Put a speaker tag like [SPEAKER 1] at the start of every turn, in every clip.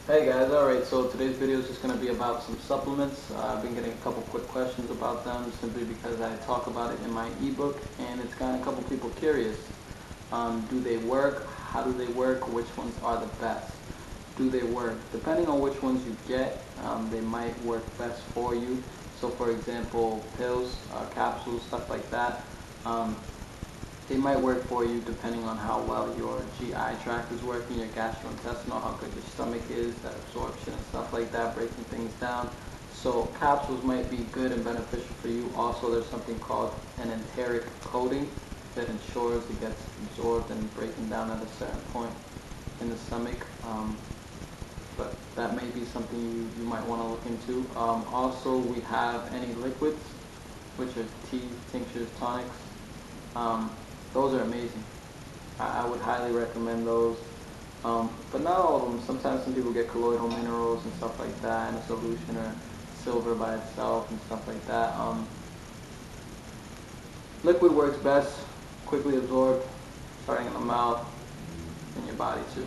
[SPEAKER 1] Hey guys, alright, so today's video is just going to be about some supplements. I've been getting a couple quick questions about them simply because I talk about it in my ebook and it's gotten a couple people curious. Do they work? How do they work? Which ones are the best? Do they work? Depending on which ones you get, they might work best for you. So for example, pills, capsules, stuff like that. They might work for you depending on how well your GI tract is working, your gastrointestinal, how good your stomach is, that absorption and stuff like that, breaking things down. So capsules might be good and beneficial for you. Also, there's something called an enteric coating that ensures it gets absorbed and breaking down at a certain point in the stomach. But that may be something you might want to look into. Also, we have any liquids, which are teas, tinctures, tonics. Those are amazing. I would highly recommend those. But not all of them. Sometimes some people get colloidal minerals and stuff like that in a solution, or silver by itself and stuff like that. Liquid works best, quickly absorbed, starting in the mouth, in your body too.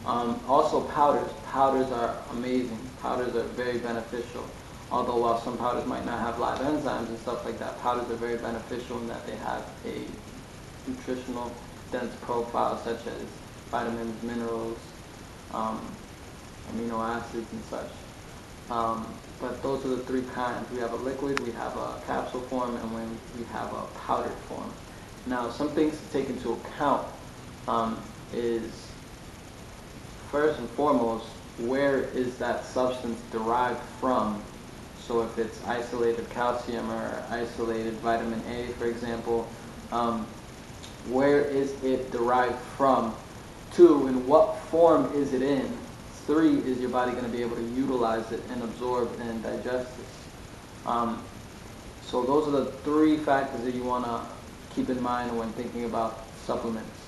[SPEAKER 1] Also powders. Powders are amazing. Powders are very beneficial. Although while some powders might not have live enzymes and stuff like that, powders are very beneficial in that they have a nutritional dense profile such as vitamins, minerals, amino acids and such. But those are the three kinds. We have a liquid, we have a capsule form, and when we have a powdered form. Now some things to take into account is first and foremost, where is that substance derived from? So if it's isolated calcium or isolated vitamin A, for example, where is it derived from? 2, in what form is it in? 3, is your body going to be able to utilize it and absorb and digest this? So those are the 3 factors that you want to keep in mind when thinking about supplements.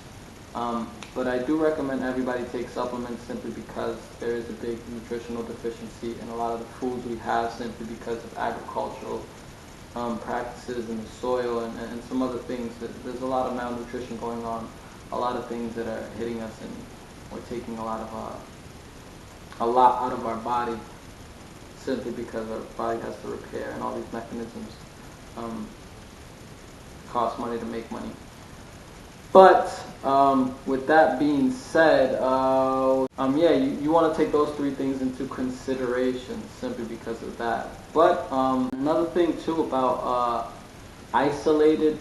[SPEAKER 1] But I do recommend everybody take supplements simply because there is a big nutritional deficiency in a lot of the foods we have simply because of agricultural practices in the soil and some other things. There's a lot of malnutrition going on, a lot of things that are hitting us, and we're taking a lot out of our body simply because our body has to repair, and all these mechanisms cost money to make money. But with that being said, yeah, you want to take those 3 things into consideration simply because of that. But another thing too about isolated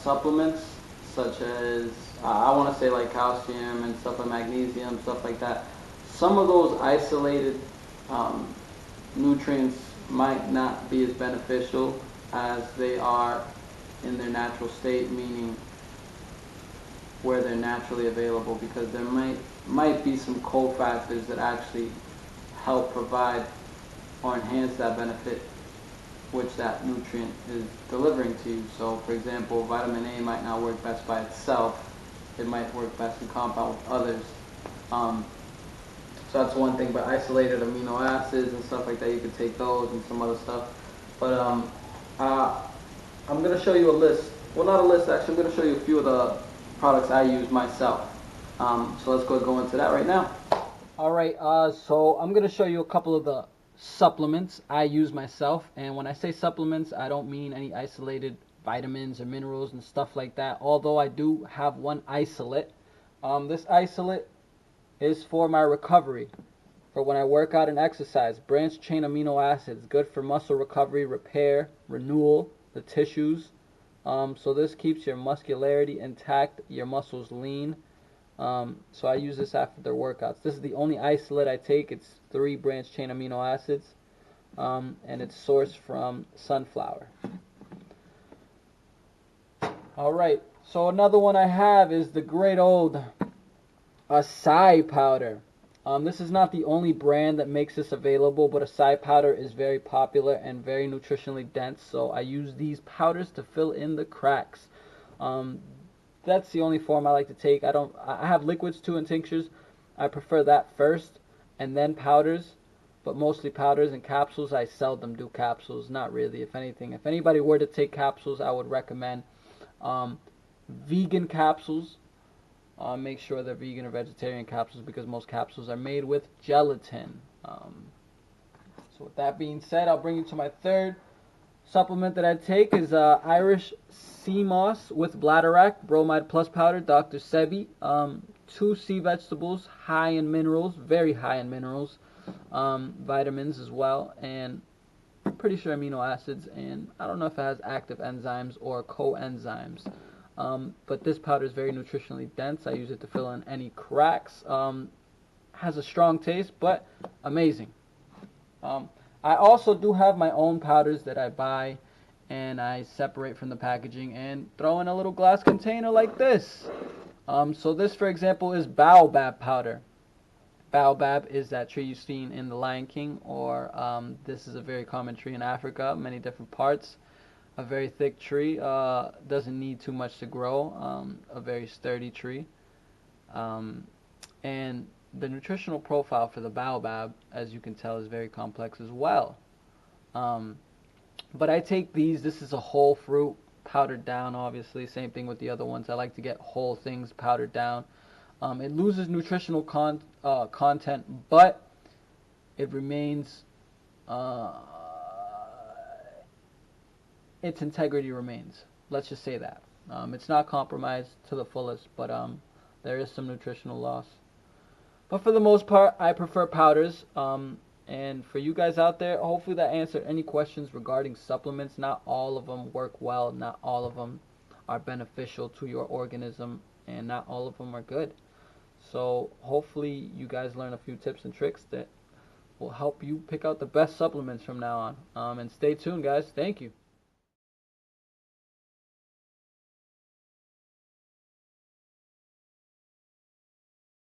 [SPEAKER 1] supplements, such as I want to say like calcium and stuff, like magnesium, stuff like that. Some of those isolated nutrients might not be as beneficial as they are in their natural state, meaning where they're naturally available, because there might be some cofactors that actually help provide or enhance that benefit which that nutrient is delivering to you. So for example, vitamin A might not work best by itself. It might work best in compound with others. So that's one thing, but isolated amino acids and stuff like that, you could take those and some other stuff. But I'm going to show you a list. Well, not a list, actually. I'm going to show you a few of the products I use myself. So let's go into that right now. Alright, so I'm going to show you a couple of the supplements I use myself. And when I say supplements, I don't mean any isolated vitamins or minerals and stuff like that. Although I do have one isolate. This isolate is for my recovery, for when I work out and exercise. Branched chain amino acids, good for muscle recovery, repair, renewal, the tissues. So this keeps your muscularity intact, your muscles lean. So I use this after their workouts. This is the only isolate I take. It's 3 branched chain amino acids, and it's sourced from sunflower. Alright, so another one I have is the great old acai powder. This is not the only brand that makes this available, but acai powder is very popular and very nutritionally dense, so I use these powders to fill in the cracks. That's the only form I like to take. I have liquids too and tinctures. I prefer that first and then powders, but mostly powders and capsules. I seldom do capsules, not really, if anything. If anybody were to take capsules, I would recommend vegan capsules. make sure they're vegan or vegetarian capsules, because most capsules are made with gelatin. So with that being said, I'll bring you to my third supplement that I take is Irish sea moss with bladderwrack, bromide plus powder, Dr. Sebi. 2 sea vegetables, high in minerals, very high in minerals, vitamins as well, and pretty sure amino acids, and I don't know if it has active enzymes or coenzymes. But this powder is very nutritionally dense. I use it to fill in any cracks. Has a strong taste, but amazing. I also do have my own powders that I buy and I separate from the packaging and throw in a little glass container like this. So this, for example, is baobab powder. Baobab is that tree you've seen in The Lion King, or this is a very common tree in Africa, many different parts. A very thick tree, doesn't need too much to grow, a very sturdy tree. And the nutritional profile for the baobab, as you can tell, is very complex as well. But I take these, this is a whole fruit, powdered down, obviously. Same thing with the other ones. I like to get whole things powdered down. It loses nutritional content, but it remains, its integrity remains. Let's just say that. It's not compromised to the fullest, but there is some nutritional loss. But for the most part, I prefer powders. And for you guys out there, hopefully that answered any questions regarding supplements. Not all of them work well. Not all of them are beneficial to your organism. And not all of them are good. So hopefully you guys learn a few tips and tricks that will help you pick out the best supplements from now on. And stay tuned, guys. Thank you.